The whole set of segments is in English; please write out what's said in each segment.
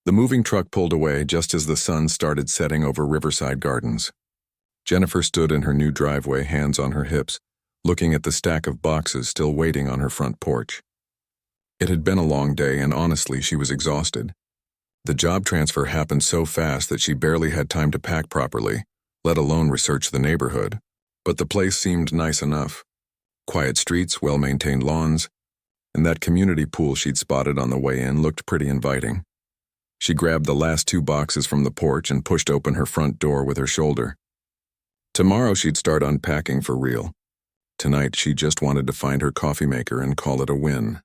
The moving truck pulled away just as the sun started setting over Riverside Gardens. Jennifer stood in her new driveway, hands on her hips, looking at the stack of boxes still waiting on her front porch. It had been a long day, and honestly, she was exhausted. The job transfer happened so fast that she barely had time to pack properly, let alone research the neighborhood. But the place seemed nice enough. Quiet streets, well-maintained lawns, and that community pool she'd spotted on the way in looked pretty inviting. She grabbed the last 2 boxes from the porch and pushed open her front door with her shoulder. Tomorrow she'd start unpacking for real. Tonight she just wanted to find her coffee maker and call it a win.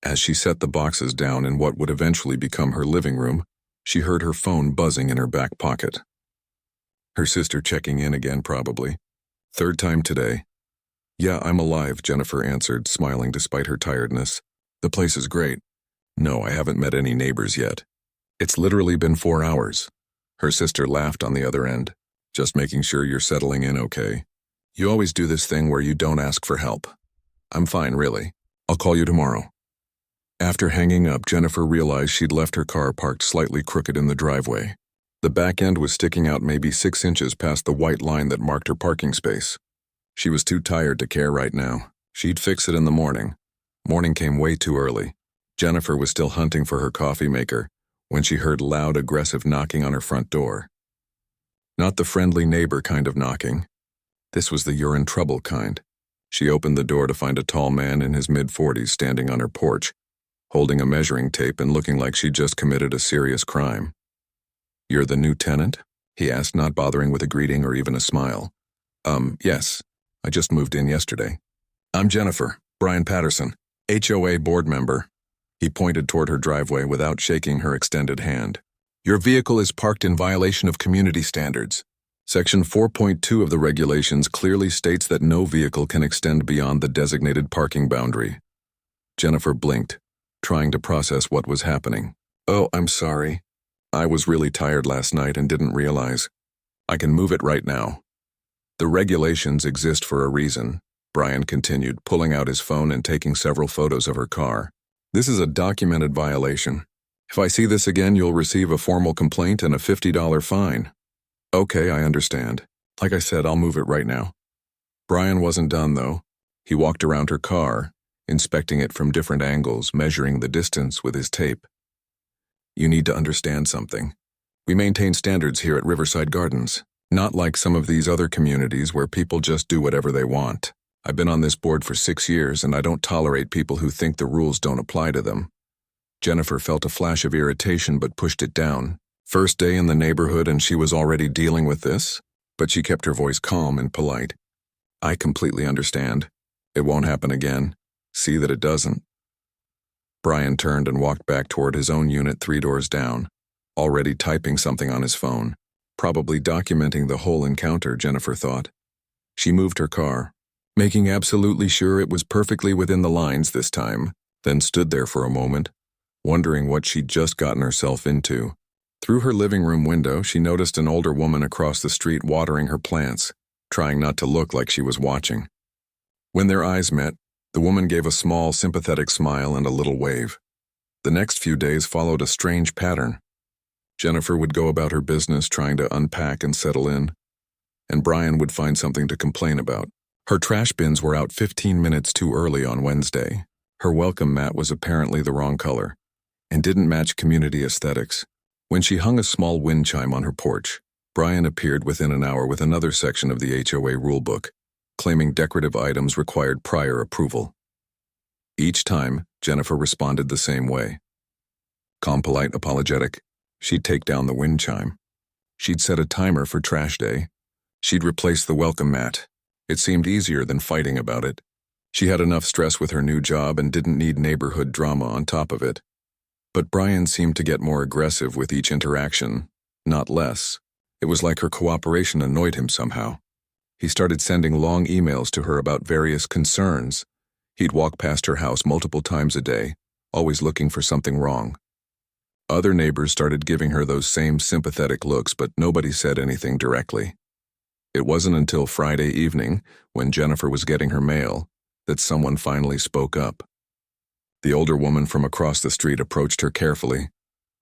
As she set the boxes down in what would eventually become her living room, she heard her phone buzzing in her back pocket. Her sister checking in again, probably. 3rd time today. "Yeah, I'm alive," Jennifer answered, smiling despite her tiredness. "The place is great. No, I haven't met any neighbors yet. It's literally been 4 hours." Her sister laughed on the other end. "Just making sure you're settling in okay. You always do this thing where you don't ask for help." "I'm fine, really. I'll call you tomorrow." After hanging up, Jennifer realized she'd left her car parked slightly crooked in the driveway. The back end was sticking out maybe 6 inches past the white line that marked her parking space. She was too tired to care right now. She'd fix it in the morning. Morning came way too early. Jennifer was still hunting for her coffee maker when she heard loud, aggressive knocking on her front door. Not the friendly neighbor kind of knocking. This was the "you're in trouble" kind. She opened the door to find a tall man in his mid-40s standing on her porch, holding a measuring tape and looking like she'd just committed a serious crime. "You're the new tenant?" he asked, not bothering with a greeting or even a smile. Yes. I just moved in yesterday." "I'm Jennifer, Brian Patterson, HOA board member." He pointed toward her driveway without shaking her extended hand. "Your vehicle is parked in violation of community standards. Section 4.2 of the regulations clearly states that no vehicle can extend beyond the designated parking boundary." Jennifer blinked, trying to process what was happening. "Oh, I'm sorry. I was really tired last night and didn't realize. I can move it right now." "The regulations exist for a reason," Brian continued, pulling out his phone and taking several photos of her car. "This is a documented violation. If I see this again, you'll receive a formal complaint and a $50 fine." "Okay, I understand. Like I said, I'll move it right now." Brian wasn't done, though. He walked around her car, inspecting it from different angles, measuring the distance with his tape. "You need to understand something. We maintain standards here at Riverside Gardens. Not like some of these other communities where people just do whatever they want. I've been on this board for 6 years, and I don't tolerate people who think the rules don't apply to them." Jennifer felt a flash of irritation but pushed it down. First day in the neighborhood and she was already dealing with this? But she kept her voice calm and polite. "I completely understand. It won't happen again. See that it doesn't." Brian turned and walked back toward his own unit 3 doors down, already typing something on his phone. Probably documenting the whole encounter, Jennifer thought. She moved her car, making absolutely sure it was perfectly within the lines this time, then stood there for a moment, wondering what she'd just gotten herself into. Through her living room window, she noticed an older woman across the street watering her plants, trying not to look like she was watching. When their eyes met, the woman gave a small, sympathetic smile and a little wave. The next few days followed a strange pattern. Jennifer would go about her business trying to unpack and settle in, and Brian would find something to complain about. Her trash bins were out 15 minutes too early on Wednesday. Her welcome mat was apparently the wrong color and didn't match community aesthetics. When she hung a small wind chime on her porch, Brian appeared within an hour with another section of the HOA rulebook, claiming decorative items required prior approval. Each time, Jennifer responded the same way. Calm, polite, apologetic. She'd take down the wind chime. She'd set a timer for trash day. She'd replace the welcome mat. It seemed easier than fighting about it. She had enough stress with her new job and didn't need neighborhood drama on top of it. But Brian seemed to get more aggressive with each interaction, not less. It was like her cooperation annoyed him somehow. He started sending long emails to her about various concerns. He'd walk past her house multiple times a day, always looking for something wrong. Other neighbors started giving her those same sympathetic looks, but nobody said anything directly. It wasn't until Friday evening, when Jennifer was getting her mail, that someone finally spoke up. The older woman from across the street approached her carefully.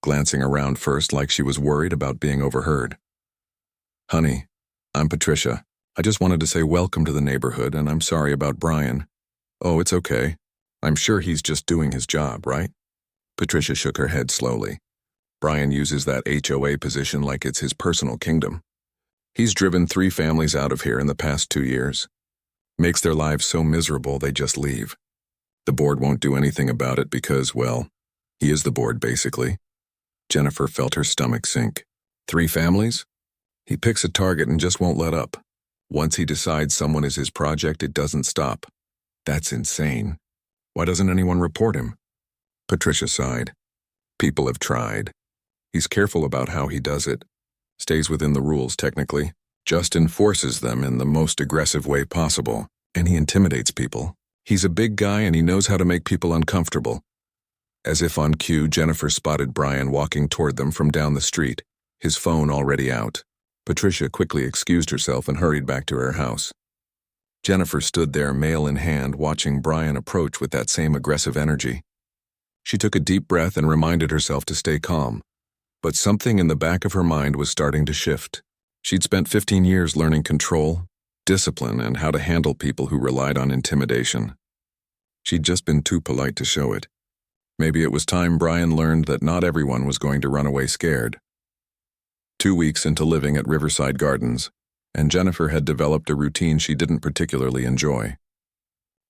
glancing around first like she was worried about being overheard. "Honey, I'm Patricia. I just wanted to say welcome to the neighborhood, and I'm sorry about Brian." "Oh, it's okay. I'm sure he's just doing his job, right?" Patricia shook her head slowly. "Brian uses that HOA position like it's his personal kingdom. He's driven 3 families out of here in the past 2 years. Makes their lives so miserable they just leave. The board won't do anything about it because, well, he is the board, basically." Jennifer felt her stomach sink. 3 families? He picks a target and just won't let up. Once he decides someone is his project, it doesn't stop. That's insane. Why doesn't anyone report him? Patricia sighed. People have tried. He's careful about how he does it. Stays within the rules, technically. Just enforces them in the most aggressive way possible. And he intimidates people. He's a big guy and he knows how to make people uncomfortable. As if on cue, Jennifer spotted Brian walking toward them from down the street, his phone already out. Patricia quickly excused herself and hurried back to her house. Jennifer stood there, mail in hand, watching Brian approach with that same aggressive energy. She took a deep breath and reminded herself to stay calm. But something in the back of her mind was starting to shift. She'd spent 15 years learning control, discipline, and how to handle people who relied on intimidation. She'd just been too polite to show it. Maybe it was time Brian learned that not everyone was going to run away scared. 2 weeks into living at Riverside Gardens, and Jennifer had developed a routine she didn't particularly enjoy.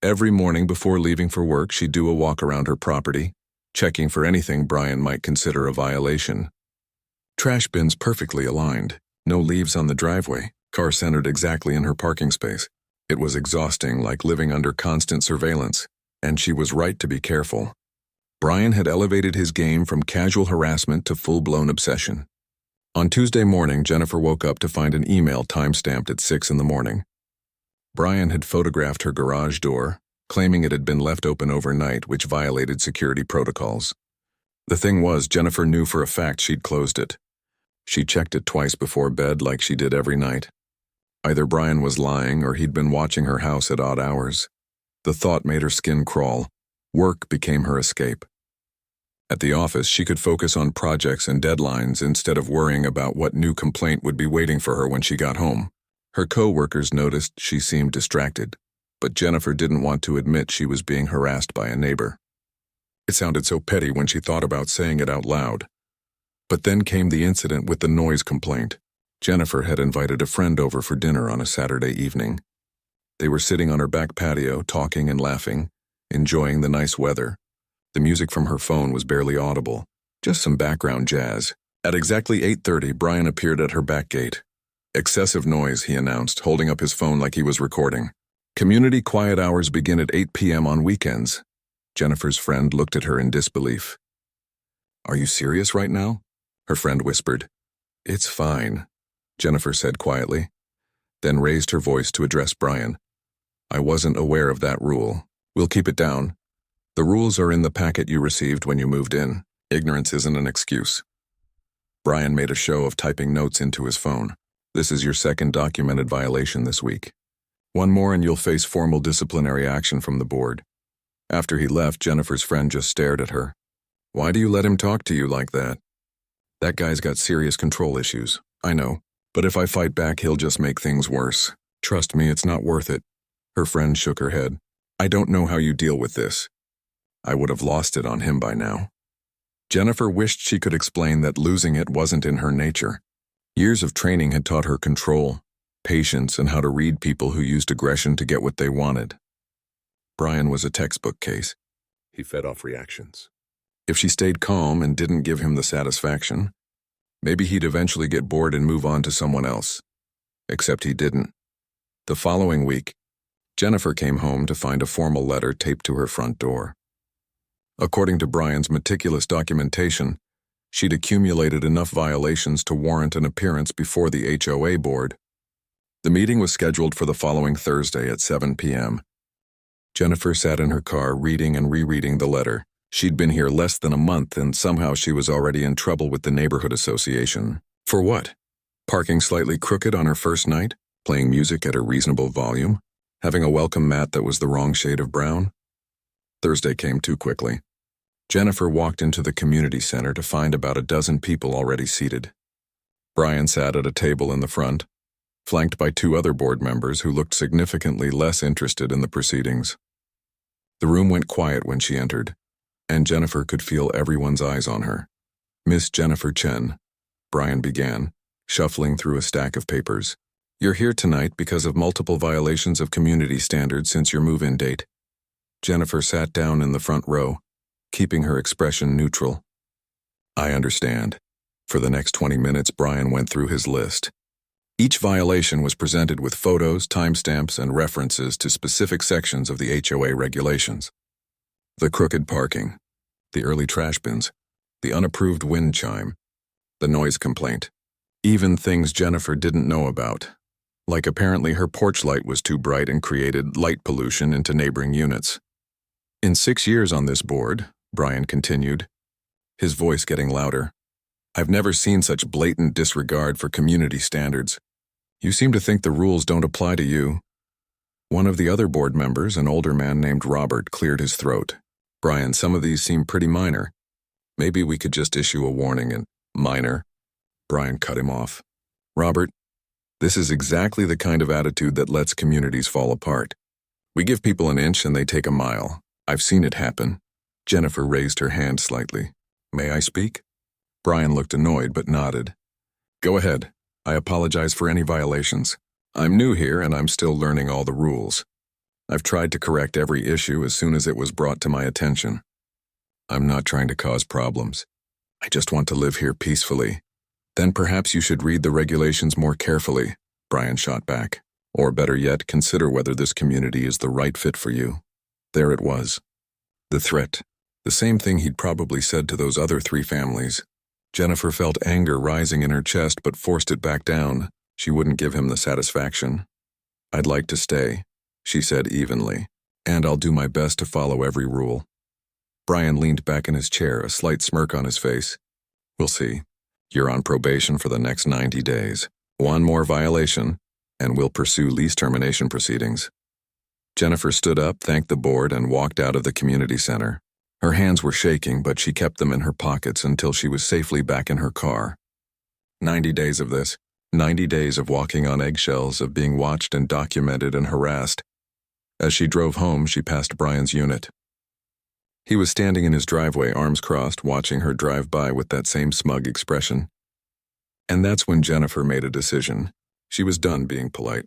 Every morning before leaving for work, she'd do a walk around her property, checking for anything Brian might consider a violation. Trash bins perfectly aligned, no leaves on the driveway, car centered exactly in her parking space. It was exhausting, like living under constant surveillance, and she was right to be careful. Brian had elevated his game from casual harassment to full-blown obsession. On Tuesday morning, Jennifer woke up to find an email time-stamped at 6 in the morning. Brian had photographed her garage door, claiming it had been left open overnight, which violated security protocols. The thing was, Jennifer knew for a fact she'd closed it. She checked it twice before bed like she did every night. Either Brian was lying or he'd been watching her house at odd hours. The thought made her skin crawl. Work became her escape. At the office, she could focus on projects and deadlines instead of worrying about what new complaint would be waiting for her when she got home. Her co-workers noticed she seemed distracted, but Jennifer didn't want to admit she was being harassed by a neighbor. It sounded so petty when she thought about saying it out loud. But then came the incident with the noise complaint. Jennifer had invited a friend over for dinner on a Saturday evening. They were sitting on her back patio, talking and laughing, enjoying the nice weather. The music from her phone was barely audible, just some background jazz. At exactly 8:30, Brian appeared at her back gate. "Excessive noise," he announced, holding up his phone like he was recording. "Community quiet hours begin at 8 p.m. on weekends." Jennifer's friend looked at her in disbelief. "Are you serious right now?" her friend whispered. "It's fine," Jennifer said quietly, then raised her voice to address Brian. "I wasn't aware of that rule. We'll keep it down. The rules are in the packet you received when you moved in. Ignorance isn't an excuse." Brian made a show of typing notes into his phone. "This is your second documented violation this week. One more and you'll face formal disciplinary action from the board." After he left, Jennifer's friend just stared at her. "Why do you let him talk to you like that?" "That guy's got serious control issues. I know. But if I fight back, he'll just make things worse. Trust me, it's not worth it." Her friend shook her head. "I don't know how you deal with this. I would have lost it on him by now." Jennifer wished she could explain that losing it wasn't in her nature. Years of training had taught her control, patience, and how to read people who used aggression to get what they wanted. Brian was a textbook case. He fed off reactions. If she stayed calm and didn't give him the satisfaction, maybe he'd eventually get bored and move on to someone else. Except he didn't. The following week, Jennifer came home to find a formal letter taped to her front door. According to Brian's meticulous documentation, she'd accumulated enough violations to warrant an appearance before the HOA board. The meeting was scheduled for the following Thursday at 7 p.m. Jennifer sat in her car reading and rereading the letter. She'd been here less than a month and somehow she was already in trouble with the neighborhood association. For what? Parking slightly crooked on her first night? Playing music at a reasonable volume? Having a welcome mat that was the wrong shade of brown? Thursday came too quickly. Jennifer walked into the community center to find about a dozen people already seated. Brian sat at a table in the front, flanked by two other board members who looked significantly less interested in the proceedings. The room went quiet when she entered, and Jennifer could feel everyone's eyes on her. "Miss Jennifer Chen," Brian began, shuffling through a stack of papers. "You're here tonight because of multiple violations of community standards since your move-in date." Jennifer sat down in the front row, keeping her expression neutral. "I understand." For the next 20 minutes, Brian went through his list. Each violation was presented with photos, timestamps, and references to specific sections of the HOA regulations. The crooked parking, the early trash bins, the unapproved wind chime, the noise complaint, even things Jennifer didn't know about, like apparently her porch light was too bright and created light pollution into neighboring units. "In 6 years on this board," Brian continued, his voice getting louder, "I've never seen such blatant disregard for community standards. You seem to think the rules don't apply to you." One of the other board members, an older man named Robert, cleared his throat. "Brian, some of these seem pretty minor. Maybe we could just issue a warning and—" "Minor?" Brian cut him off. "Robert, this is exactly the kind of attitude that lets communities fall apart. We give people an inch and they take a mile. I've seen it happen." Jennifer raised her hand slightly. "May I speak?" Brian looked annoyed but nodded. "Go ahead. I apologize for any violations. I'm new here and I'm still learning all the rules. I've tried to correct every issue as soon as it was brought to my attention. I'm not trying to cause problems. I just want to live here peacefully." "Then perhaps you should read the regulations more carefully," Brian shot back. "Or better yet, consider whether this community is the right fit for you." There it was. The threat. The same thing he'd probably said to those other 3 families. Jennifer felt anger rising in her chest but forced it back down. She wouldn't give him the satisfaction. "I'd like to stay," she said evenly, "and I'll do my best to follow every rule." Brian leaned back in his chair, a slight smirk on his face. "We'll see. You're on probation for the next 90 days. One more violation, and we'll pursue lease termination proceedings." Jennifer stood up, thanked the board, and walked out of the community center. Her hands were shaking, but she kept them in her pockets until she was safely back in her car. 90 days of this. 90 days of walking on eggshells, of being watched and documented and harassed. As she drove home, she passed Brian's unit. He was standing in his driveway, arms crossed, watching her drive by with that same smug expression. And that's when Jennifer made a decision. She was done being polite.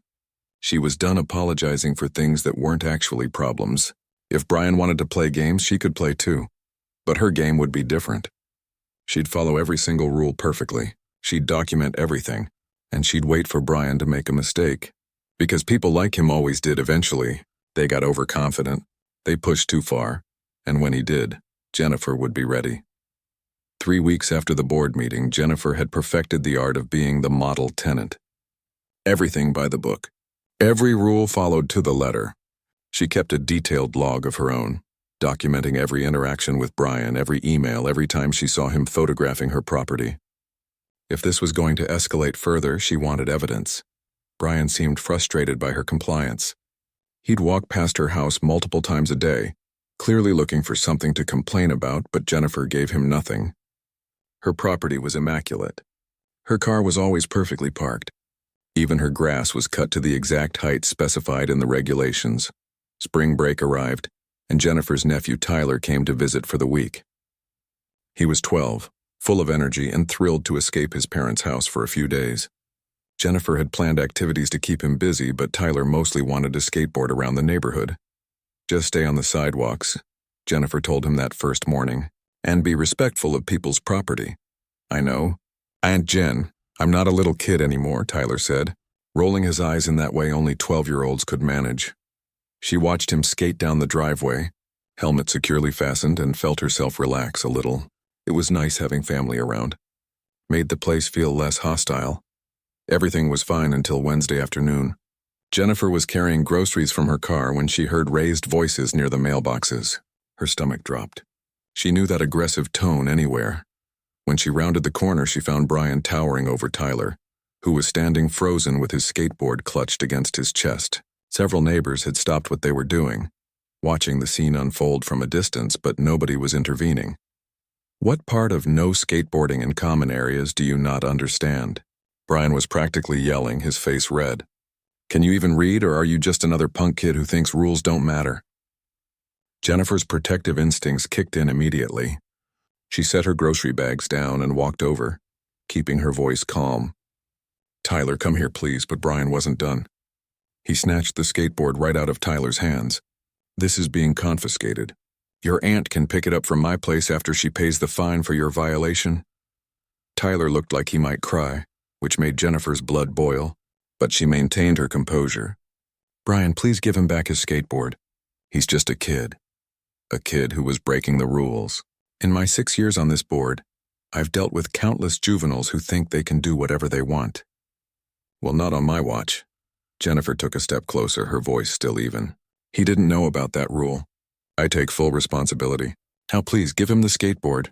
She was done apologizing for things that weren't actually problems. If Brian wanted to play games, she could play too. But her game would be different. She'd follow every single rule perfectly. She'd document everything. And she'd wait for Brian to make a mistake. Because people like him always did eventually. They got overconfident. They pushed too far. And when he did, Jennifer would be ready. 3 weeks after the board meeting, Jennifer had perfected the art of being the model tenant. Everything by the book. Every rule followed to the letter. She kept a detailed log of her own, documenting every interaction with Brian, every email, every time she saw him photographing her property. If this was going to escalate further, she wanted evidence. Brian seemed frustrated by her compliance. He'd walk past her house multiple times a day, clearly looking for something to complain about, but Jennifer gave him nothing. Her property was immaculate. Her car was always perfectly parked. Even her grass was cut to the exact height specified in the regulations. Spring break arrived, and Jennifer's nephew Tyler came to visit for the week. He was 12, full of energy and thrilled to escape his parents' house for a few days. Jennifer had planned activities to keep him busy, but Tyler mostly wanted to skateboard around the neighborhood. "Just stay on the sidewalks," Jennifer told him that first morning, "and be respectful of people's property." "I know. Aunt Jen, I'm not a little kid anymore," Tyler said, rolling his eyes in that way only 12-year-olds could manage. She watched him skate down the driveway, helmet securely fastened, and felt herself relax a little. It was nice having family around. Made the place feel less hostile. Everything was fine until Wednesday afternoon. Jennifer was carrying groceries from her car when she heard raised voices near the mailboxes. Her stomach dropped. She knew that aggressive tone anywhere. When she rounded the corner, she found Brian towering over Tyler, who was standing frozen with his skateboard clutched against his chest. Several neighbors had stopped what they were doing. watching the scene unfold from a distance, but nobody was intervening. What part of no skateboarding in common areas do you not understand? Brian was practically yelling, his face red. Can you even read, or are you just another punk kid who thinks rules don't matter? Jennifer's protective instincts kicked in immediately. She set her grocery bags down and walked over, keeping her voice calm. Tyler, come here, please, but Brian wasn't done. He snatched the skateboard right out of Tyler's hands. This is being confiscated. Your aunt can pick it up from my place after she pays the fine for your violation. Tyler looked like he might cry, which made Jennifer's blood boil, but she maintained her composure. Brian, please give him back his skateboard. He's just a kid. A kid who was breaking the rules. In my 6 years on this board, I've dealt with countless juveniles who think they can do whatever they want. Well, not on my watch. Jennifer took a step closer, her voice still even. He didn't know about that rule. I take full responsibility. Now please, give him the skateboard.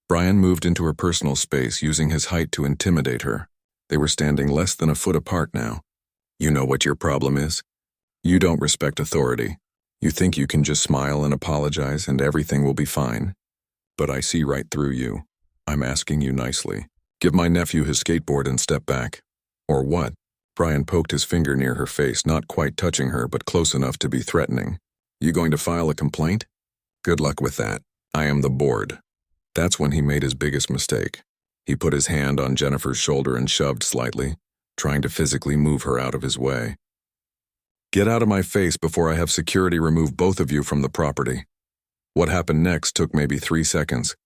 Brian moved into her personal space, using his height to intimidate her. They were standing less than a foot apart now. You know what your problem is? You don't respect authority. You think you can just smile and apologize and everything will be fine. But I see right through you. I'm asking you nicely. Give my nephew his skateboard and step back. Or what? Brian poked his finger near her face, not quite touching her, but close enough to be threatening. You going to file a complaint? Good luck with that. I am the board. That's when he made his biggest mistake. He put his hand on Jennifer's shoulder and shoved slightly, trying to physically move her out of his way. Get out of my face before I have security remove both of you from the property. What happened next took maybe 3 seconds,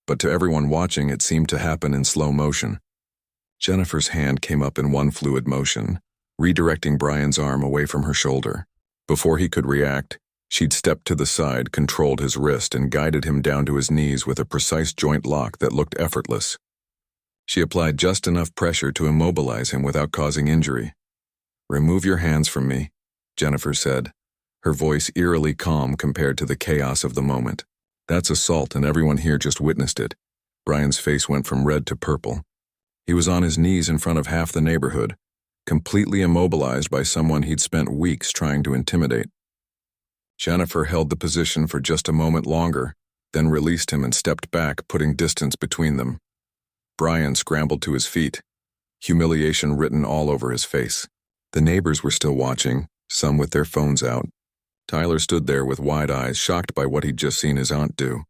but to everyone watching it seemed to happen in slow motion. Jennifer's hand came up in one fluid motion, redirecting Brian's arm away from her shoulder. Before he could react, she'd stepped to the side, controlled his wrist, and guided him down to his knees with a precise joint lock that looked effortless. She applied just enough pressure to immobilize him without causing injury. Remove your hands from me, Jennifer said, her voice eerily calm compared to the chaos of the moment. That's assault, and everyone here just witnessed it. Brian's face went from red to purple. He was on his knees in front of half the neighborhood, completely immobilized by someone he'd spent weeks trying to intimidate. Jennifer held the position for just a moment longer, then released him and stepped back, putting distance between them. Brian scrambled to his feet, humiliation written all over his face. The neighbors were still watching, some with their phones out. Tyler stood there with wide eyes, shocked by what he'd just seen his aunt do.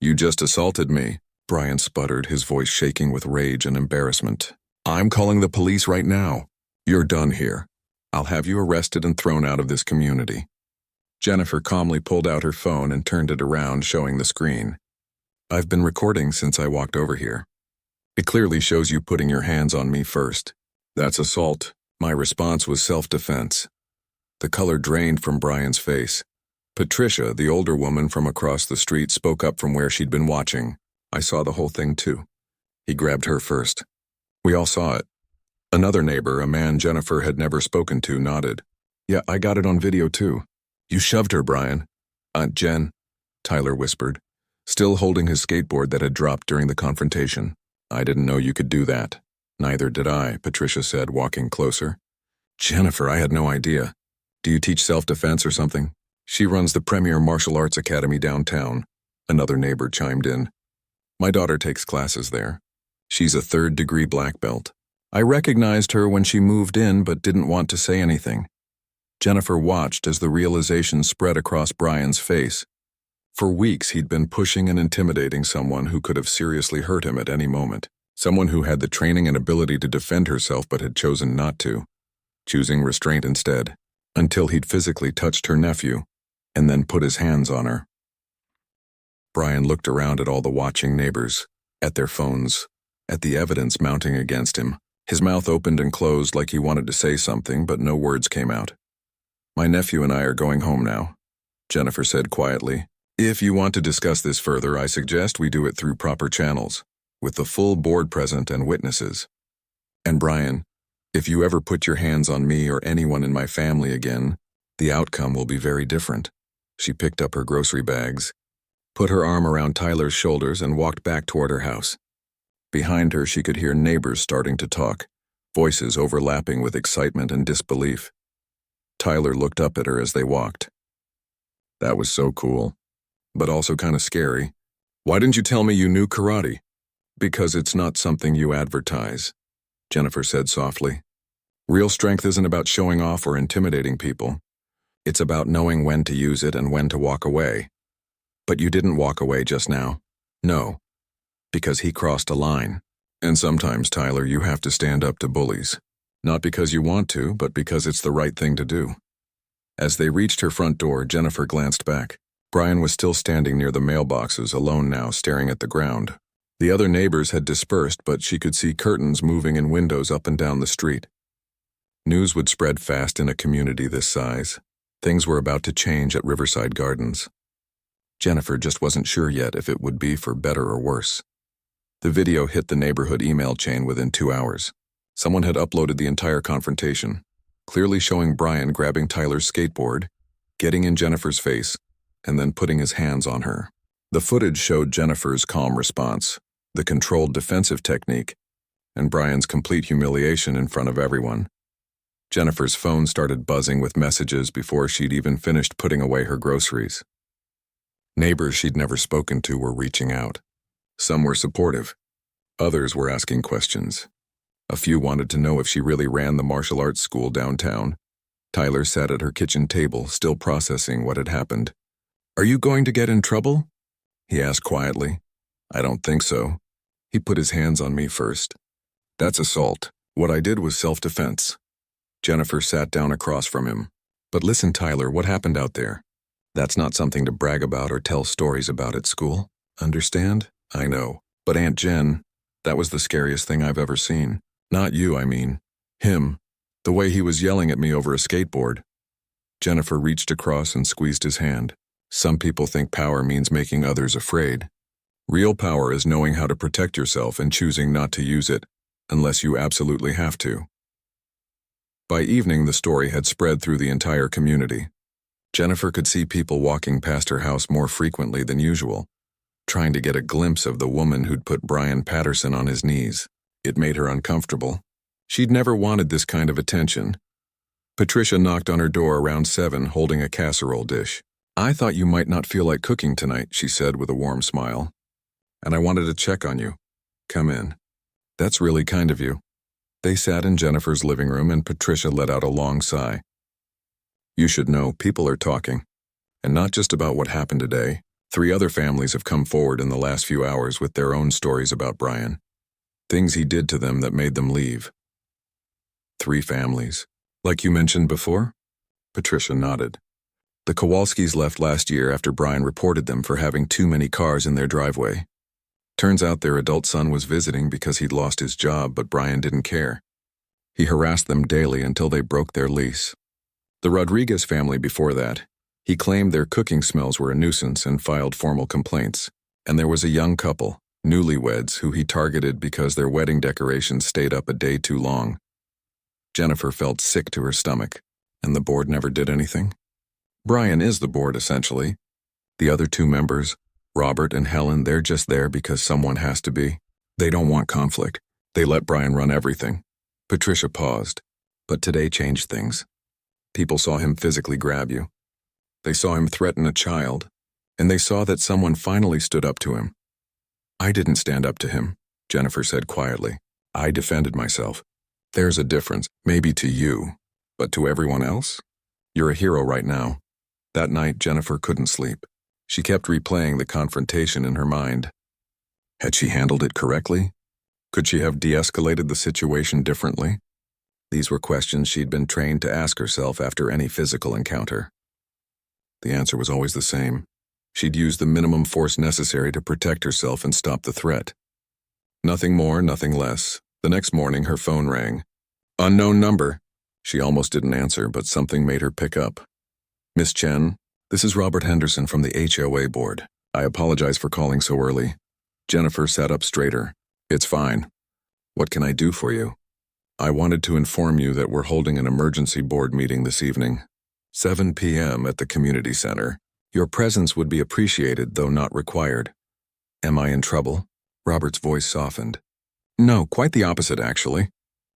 You just assaulted me, Brian sputtered, his voice shaking with rage and embarrassment. I'm calling the police right now. You're done here. I'll have you arrested and thrown out of this community. Jennifer calmly pulled out her phone and turned it around, showing the screen. I've been recording since I walked over here. It clearly shows you putting your hands on me first. That's assault. My response was self-defense. The color drained from Brian's face. Patricia, the older woman from across the street, spoke up from where she'd been watching. I saw the whole thing too. He grabbed her first. We all saw it. Another neighbor, a man Jennifer had never spoken to, nodded. Yeah, I got it on video too. You shoved her, Brian. Aunt Jen, Tyler whispered, still holding his skateboard that had dropped during the confrontation. I didn't know you could do that. Neither did I, Patricia said, walking closer. Jennifer, I had no idea. Do you teach self-defense or something? She runs the premier martial arts academy downtown. Another neighbor chimed in. My daughter takes classes there. She's a 3rd-degree black belt. I recognized her when she moved in but didn't want to say anything. Jennifer watched as the realization spread across Brian's face. For weeks he'd been pushing and intimidating someone who could have seriously hurt him at any moment. Someone who had the training and ability to defend herself but had chosen not to, choosing restraint instead, until he'd physically touched her nephew and then put his hands on her. Brian looked around at all the watching neighbors, at their phones, at the evidence mounting against him. His mouth opened and closed like he wanted to say something, but no words came out. My nephew and I are going home now, Jennifer said quietly. If you want to discuss this further, I suggest we do it through proper channels, with the full board present and witnesses. And Brian, if you ever put your hands on me or anyone in my family again, the outcome will be very different. She picked up her grocery bags, put her arm around Tyler's shoulders, and walked back toward her house. Behind her, she could hear neighbors starting to talk, voices overlapping with excitement and disbelief. Tyler looked up at her as they walked. That was so cool. But also kind of scary. Why didn't you tell me you knew karate? Because it's not something you advertise, Jennifer said softly. Real strength isn't about showing off or intimidating people. It's about knowing when to use it and when to walk away. But you didn't walk away just now. No. Because he crossed a line. And sometimes, Tyler, you have to stand up to bullies. Not because you want to, but because it's the right thing to do. As they reached her front door, Jennifer glanced back. Brian was still standing near the mailboxes, alone now, staring at the ground. The other neighbors had dispersed, but she could see curtains moving in windows up and down the street. News would spread fast in a community this size. Things were about to change at Riverside Gardens. Jennifer just wasn't sure yet if it would be for better or worse. The video hit the neighborhood email chain within 2 hours. Someone had uploaded the entire confrontation, clearly showing Brian grabbing Tyler's skateboard, getting in Jennifer's face, and then putting his hands on her. The footage showed Jennifer's calm response, the controlled defensive technique, and Brian's complete humiliation in front of everyone. Jennifer's phone started buzzing with messages before she'd even finished putting away her groceries. Neighbors she'd never spoken to were reaching out. Some were supportive. Others were asking questions. A few wanted to know if she really ran the martial arts school downtown. Tyler sat at her kitchen table, still processing what had happened. "Are you going to get in trouble?" he asked quietly. "I don't think so." He put his hands on me first. "That's assault. What I did was self-defense." Jennifer sat down across from him. "But listen, Tyler, what happened out there? That's not something to brag about or tell stories about at school. Understand? I know. But Aunt Jen, that was the scariest thing I've ever seen. Not you, I mean. Him. The way he was yelling at me over a skateboard." Jennifer reached across and squeezed his hand. "Some people think power means making others afraid. Real power is knowing how to protect yourself and choosing not to use it, unless you absolutely have to." By evening, the story had spread through the entire community. Jennifer could see people walking past her house more frequently than usual, trying to get a glimpse of the woman who'd put Brian Patterson on his knees. It made her uncomfortable. She'd never wanted this kind of attention. Patricia knocked on her door around 7, holding a casserole dish. "I thought you might not feel like cooking tonight," she said with a warm smile. "And I wanted to check on you. Come in." "That's really kind of you." They sat in Jennifer's living room and Patricia let out a long sigh. "You should know, people are talking. And not just about what happened today. 3 other families have come forward in the last few hours with their own stories about Brian. Things he did to them that made them leave." 3 families. Like you mentioned before? Patricia nodded. The Kowalskis left last year after Brian reported them for having too many cars in their driveway. Turns out their adult son was visiting because he'd lost his job, but Brian didn't care. He harassed them daily until they broke their lease. The Rodriguez family before that, he claimed their cooking smells were a nuisance and filed formal complaints. And there was a young couple, newlyweds, who he targeted because their wedding decorations stayed up a day too long. Jennifer felt sick to her stomach, and the board never did anything. Brian is the board, essentially. The other 2 members, Robert and Helen, they're just there because someone has to be. They don't want conflict. They let Brian run everything. Patricia paused, but today changed things. People saw him physically grab you. They saw him threaten a child, and they saw that someone finally stood up to him. "I didn't stand up to him," Jennifer said quietly. "I defended myself." "There's a difference, maybe to you, but to everyone else? You're a hero right now." That night, Jennifer couldn't sleep. She kept replaying the confrontation in her mind. Had she handled it correctly? Could she have de-escalated the situation differently? These were questions she'd been trained to ask herself after any physical encounter. The answer was always the same. She'd use the minimum force necessary to protect herself and stop the threat. Nothing more, nothing less. The next morning, her phone rang. "Unknown number." She almost didn't answer, but something made her pick up. "Miss Chen, this is Robert Henderson from the HOA board. I apologize for calling so early." Jennifer sat up straighter. "It's fine. What can I do for you?" "I wanted to inform you that we're holding an emergency board meeting this evening, 7 p.m. at the community center. Your presence would be appreciated, though not required." "Am I in trouble?" Robert's voice softened. "No, quite the opposite, actually.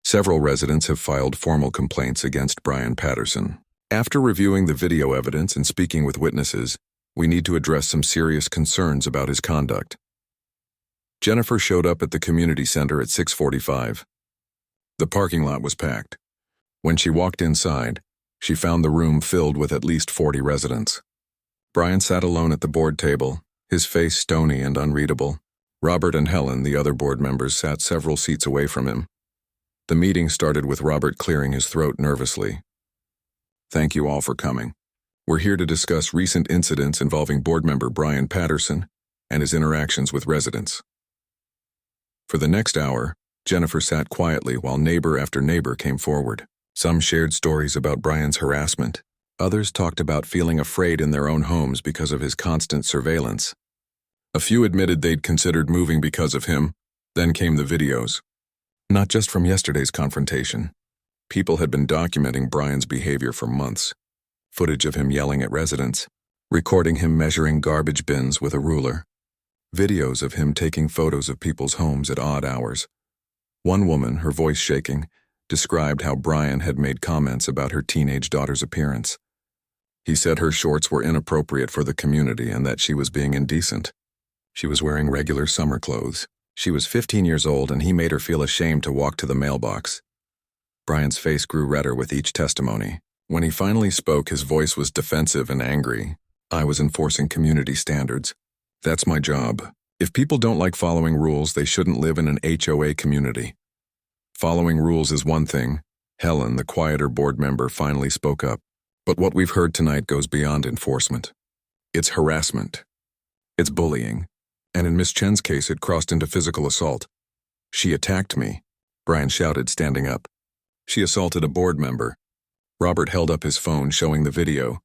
Several residents have filed formal complaints against Brian Patterson. After reviewing the video evidence and speaking with witnesses, we need to address some serious concerns about his conduct. Jennifer showed up at the community center at 6:45. The parking lot was packed. When she walked inside, she found the room filled with at least 40 residents. Brian sat alone at the board table, his face stony and unreadable. Robert and Helen, the other board members, sat several seats away from him. The meeting started with Robert clearing his throat nervously. "Thank you all for coming. We're here to discuss recent incidents involving board member Brian Patterson and his interactions with residents." For the next hour, Jennifer sat quietly while neighbor after neighbor came forward. Some shared stories about Brian's harassment. Others talked about feeling afraid in their own homes because of his constant surveillance. A few admitted they'd considered moving because of him. Then came the videos. Not just from yesterday's confrontation. People had been documenting Brian's behavior for months. Footage of him yelling at residents, recording him measuring garbage bins with a ruler. Videos of him taking photos of people's homes at odd hours. One woman, her voice shaking, described how Brian had made comments about her teenage daughter's appearance. He said her shorts were inappropriate for the community and that she was being indecent. She was wearing regular summer clothes. She was 15 years old and he made her feel ashamed to walk to the mailbox. Brian's face grew redder with each testimony. When he finally spoke, his voice was defensive and angry. "I was enforcing community standards. That's my job. If people don't like following rules, they shouldn't live in an HOA community." Following rules is one thing. Helen, the quieter board member, finally spoke up. "But what we've heard tonight goes beyond enforcement. It's harassment. It's bullying. And in Miss Chen's case, it crossed into physical assault. She attacked me," Brian shouted, standing up. "She assaulted a board member." Robert held up his phone, showing the video.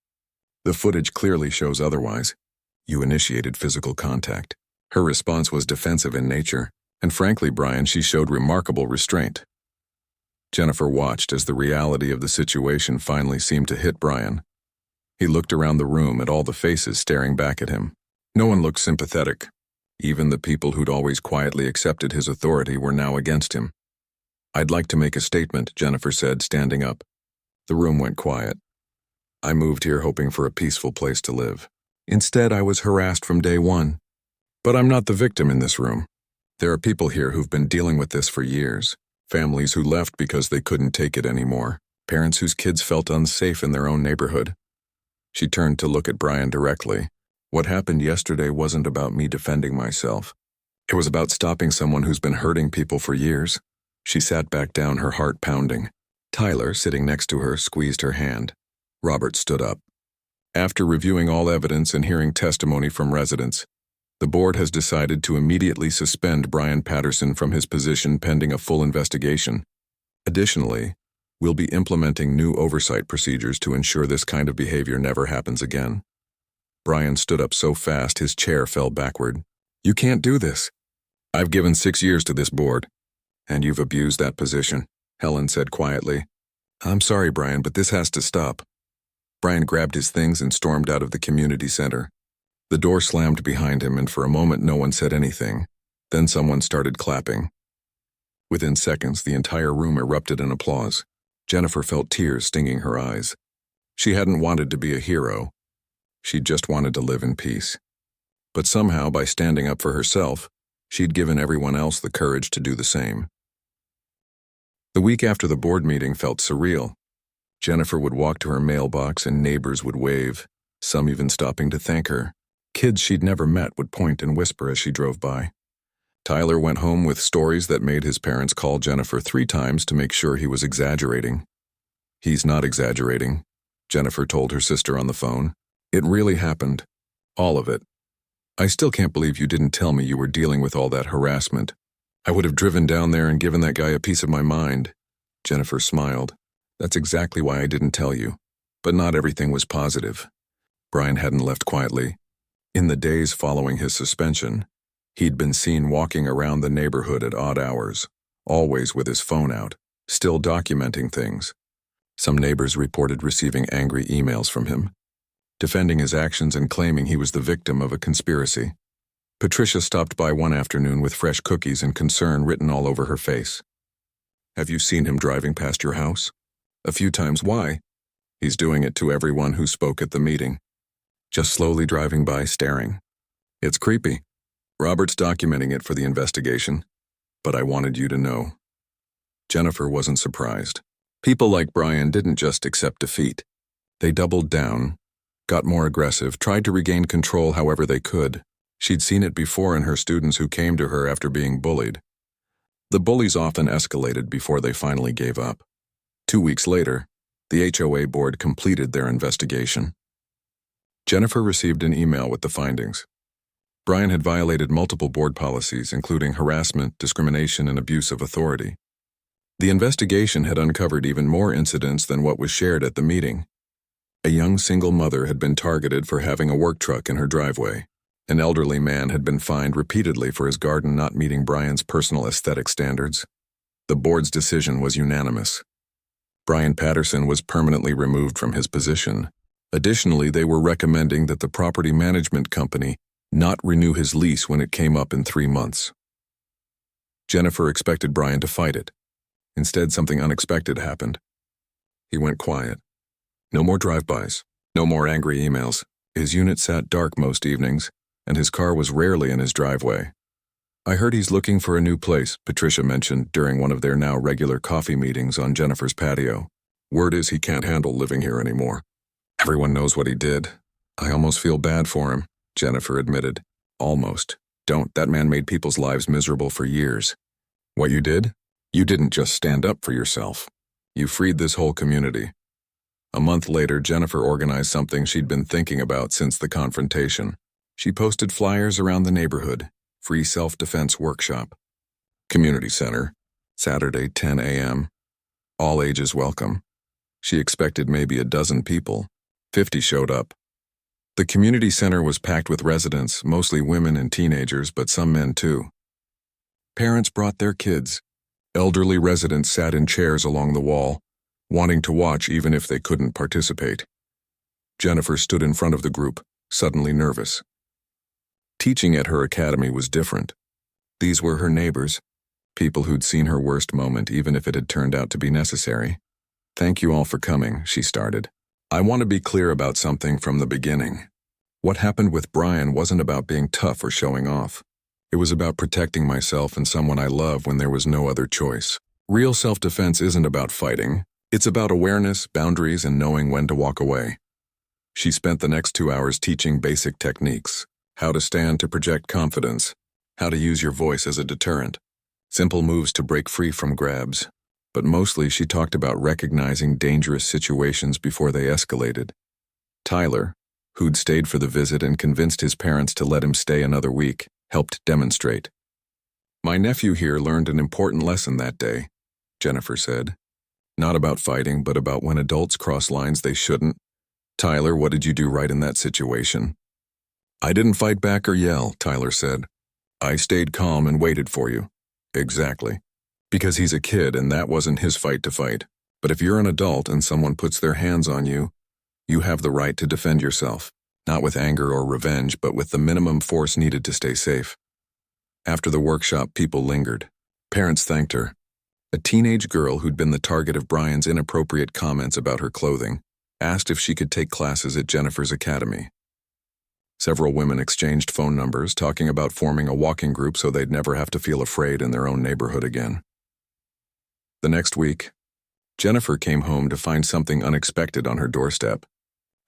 "The footage clearly shows otherwise. You initiated physical contact." Her response was defensive in nature, and frankly, Brian, she showed remarkable restraint. Jennifer watched as the reality of the situation finally seemed to hit Brian. He looked around the room at all the faces staring back at him. No one looked sympathetic. Even the people who'd always quietly accepted his authority were now against him. "I'd like to make a statement," Jennifer said, standing up. The room went quiet. "I moved here hoping for a peaceful place to live. Instead, I was harassed from day one. But I'm not the victim in this room. There are people here who've been dealing with this for years. Families who left because they couldn't take it anymore. Parents whose kids felt unsafe in their own neighborhood." She turned to look at Brian directly. "What happened yesterday wasn't about me defending myself. It was about stopping someone who's been hurting people for years." She sat back down, her heart pounding. Tyler, sitting next to her, squeezed her hand. Robert stood up. "After reviewing all evidence and hearing testimony from residents, the board has decided to immediately suspend Brian Patterson from his position pending a full investigation. Additionally, we'll be implementing new oversight procedures to ensure this kind of behavior never happens again." Brian stood up so fast his chair fell backward. "You can't do this. I've given 6 years to this board. And you've abused that position," Helen said quietly. "I'm sorry, Brian, but this has to stop." Brian grabbed his things and stormed out of the community center. The door slammed behind him, and for a moment no one said anything. Then someone started clapping. Within seconds, the entire room erupted in applause. Jennifer felt tears stinging her eyes. She hadn't wanted to be a hero. She just wanted to live in peace. But somehow, by standing up for herself, she'd given everyone else the courage to do the same. The week after the board meeting felt surreal. Jennifer would walk to her mailbox and neighbors would wave, some even stopping to thank her. Kids she'd never met would point and whisper as she drove by. Tyler went home with stories that made his parents call Jennifer 3 times to make sure he was exaggerating. "He's not exaggerating," Jennifer told her sister on the phone. "It really happened. All of it. I still can't believe you didn't tell me you were dealing with all that harassment. I would have driven down there and given that guy a piece of my mind." Jennifer smiled. "That's exactly why I didn't tell you. But not everything was positive." Brian hadn't left quietly. In the days following his suspension, he'd been seen walking around the neighborhood at odd hours, always with his phone out, still documenting things. Some neighbors reported receiving angry emails from him, defending his actions and claiming he was the victim of a conspiracy. Patricia stopped by one afternoon with fresh cookies and concern written all over her face. "Have you seen him driving past your house?" "A few times. Why?" He's doing it to everyone who spoke at the meeting. Just slowly driving by, staring. It's creepy. Robert's documenting it for the investigation, but I wanted you to know. Jennifer wasn't surprised. People like Brian didn't just accept defeat. They doubled down, got more aggressive, tried to regain control however they could. She'd seen it before in her students who came to her after being bullied. The bullies often escalated before they finally gave up. 2 weeks later, the HOA board completed their investigation. Jennifer received an email with the findings. Brian had violated multiple board policies, including harassment, discrimination, and abuse of authority. The investigation had uncovered even more incidents than what was shared at the meeting. A young single mother had been targeted for having a work truck in her driveway. An elderly man had been fined repeatedly for his garden not meeting Brian's personal aesthetic standards. The board's decision was unanimous. Brian Patterson was permanently removed from his position. Additionally, they were recommending that the property management company not renew his lease when it came up in 3 months. Jennifer expected Brian to fight it. Instead, something unexpected happened. He went quiet. No more drive-bys, no more angry emails. His unit sat dark most evenings, and his car was rarely in his driveway. I heard he's looking for a new place, Patricia mentioned during one of their now regular coffee meetings on Jennifer's patio. Word is he can't handle living here anymore. Everyone knows what he did. I almost feel bad for him, Jennifer admitted. Almost. Don't. That man made people's lives miserable for years. What you did? You didn't just stand up for yourself. You freed this whole community. A month later, Jennifer organized something she'd been thinking about since the confrontation. She posted flyers around the neighborhood. Free self-defense workshop. Community center. Saturday, 10 a.m. All ages welcome. She expected maybe a dozen people. 50 showed up. The community center was packed with residents, mostly women and teenagers, but some men too. Parents brought their kids. Elderly residents sat in chairs along the wall, wanting to watch even if they couldn't participate. Jennifer stood in front of the group, suddenly nervous. Teaching at her academy was different. These were her neighbors, people who'd seen her worst moment even if it had turned out to be necessary. Thank you all for coming, she started. I want to be clear about something from the beginning. What happened with Brian wasn't about being tough or showing off. It was about protecting myself and someone I love when there was no other choice. Real self-defense isn't about fighting. It's about awareness, boundaries, and knowing when to walk away. She spent the next 2 hours teaching basic techniques. How to stand to project confidence. How to use your voice as a deterrent. Simple moves to break free from grabs. But mostly she talked about recognizing dangerous situations before they escalated. Tyler, who'd stayed for the visit and convinced his parents to let him stay another week, helped demonstrate. My nephew here learned an important lesson that day, Jennifer said. Not about fighting, but about when adults cross lines they shouldn't. Tyler, what did you do right in that situation? I didn't fight back or yell, Tyler said. I stayed calm and waited for you. Exactly. Because he's a kid and that wasn't his fight to fight. But if you're an adult and someone puts their hands on you, you have the right to defend yourself. Not with anger or revenge, but with the minimum force needed to stay safe. After the workshop, people lingered. Parents thanked her. A teenage girl who'd been the target of Brian's inappropriate comments about her clothing asked if she could take classes at Jennifer's academy. Several women exchanged phone numbers, talking about forming a walking group so they'd never have to feel afraid in their own neighborhood again. The next week, Jennifer came home to find something unexpected on her doorstep.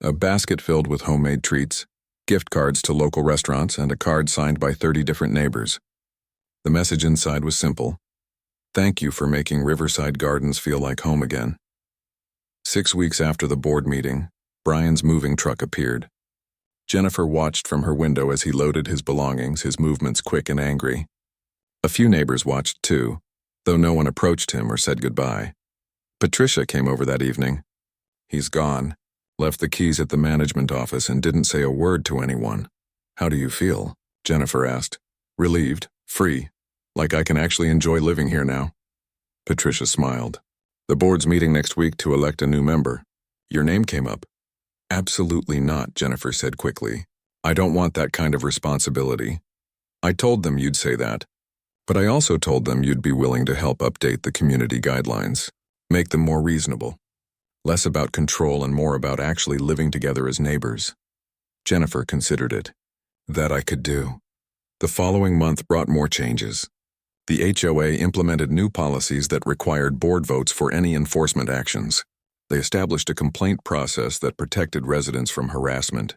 A basket filled with homemade treats, gift cards to local restaurants, and a card signed by 30 different neighbors. The message inside was simple. Thank you for making Riverside Gardens feel like home again. 6 weeks after the board meeting, Brian's moving truck appeared. Jennifer watched from her window as he loaded his belongings, his movements quick and angry. A few neighbors watched too, though no one approached him or said goodbye. Patricia came over that evening. He's gone, left the keys at the management office and didn't say a word to anyone. How do you feel? Jennifer asked. Relieved, free, like I can actually enjoy living here now. Patricia smiled. The board's meeting next week to elect a new member. Your name came up. Absolutely not, Jennifer said quickly. I don't want that kind of responsibility. I told them you'd say that, but I also told them you'd be willing to help update the community guidelines, make them more reasonable. Less about control and more about actually living together as neighbors. Jennifer considered it. That I could do. The following month brought more changes. The HOA implemented new policies that required board votes for any enforcement actions. They established a complaint process that protected residents from harassment.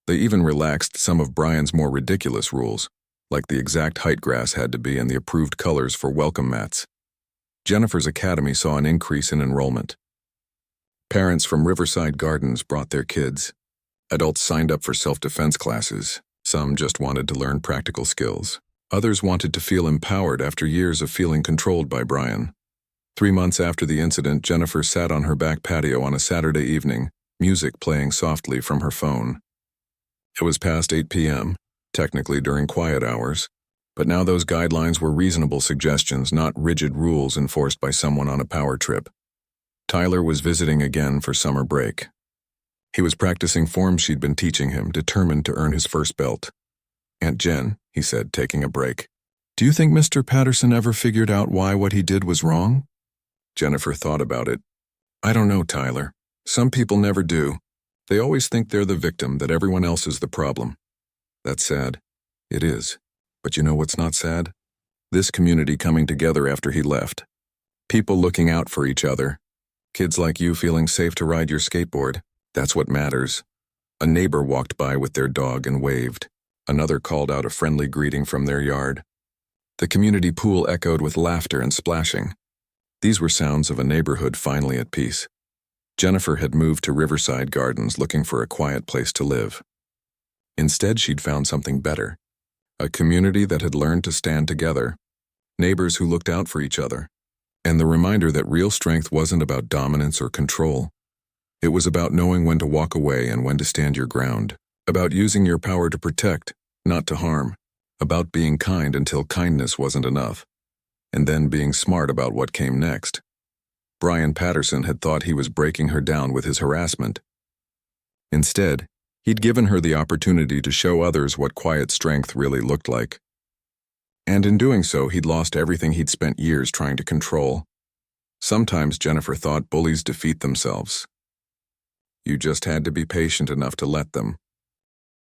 They even relaxed some of Brian's more ridiculous rules, like the exact height grass had to be and the approved colors for welcome mats. Jennifer's academy saw an increase in enrollment. Parents from Riverside Gardens brought their kids. Adults signed up for self-defense classes. Some just wanted to learn practical skills. Others wanted to feel empowered after years of feeling controlled by Brian. 3 months after the incident, Jennifer sat on her back patio on a Saturday evening, music playing softly from her phone. It was past 8 p.m., technically during quiet hours, but now those guidelines were reasonable suggestions, not rigid rules enforced by someone on a power trip. Tyler was visiting again for summer break. He was practicing forms she'd been teaching him, determined to earn his first belt. "Aunt Jen," he said, taking a break, "do you think Mr. Patterson ever figured out why what he did was wrong?" Jennifer thought about it. "I don't know, Tyler. Some people never do. They always think they're the victim, that everyone else is the problem. That's sad. It is. But you know what's not sad? This community coming together after he left. People looking out for each other. Kids like you feeling safe to ride your skateboard. That's what matters." A neighbor walked by with their dog and waved. Another called out a friendly greeting from their yard. The community pool echoed with laughter and splashing. These were sounds of a neighborhood finally at peace. Jennifer had moved to Riverside Gardens looking for a quiet place to live. Instead, she'd found something better. A community that had learned to stand together. Neighbors who looked out for each other. And the reminder that real strength wasn't about dominance or control. It was about knowing when to walk away and when to stand your ground. About using your power to protect, not to harm. About being kind until kindness wasn't enough. And then being smart about what came next. Brian Patterson had thought he was breaking her down with his harassment. Instead, he'd given her the opportunity to show others what quiet strength really looked like. And in doing so, he'd lost everything he'd spent years trying to control. Sometimes Jennifer thought bullies defeat themselves. You just had to be patient enough to let them.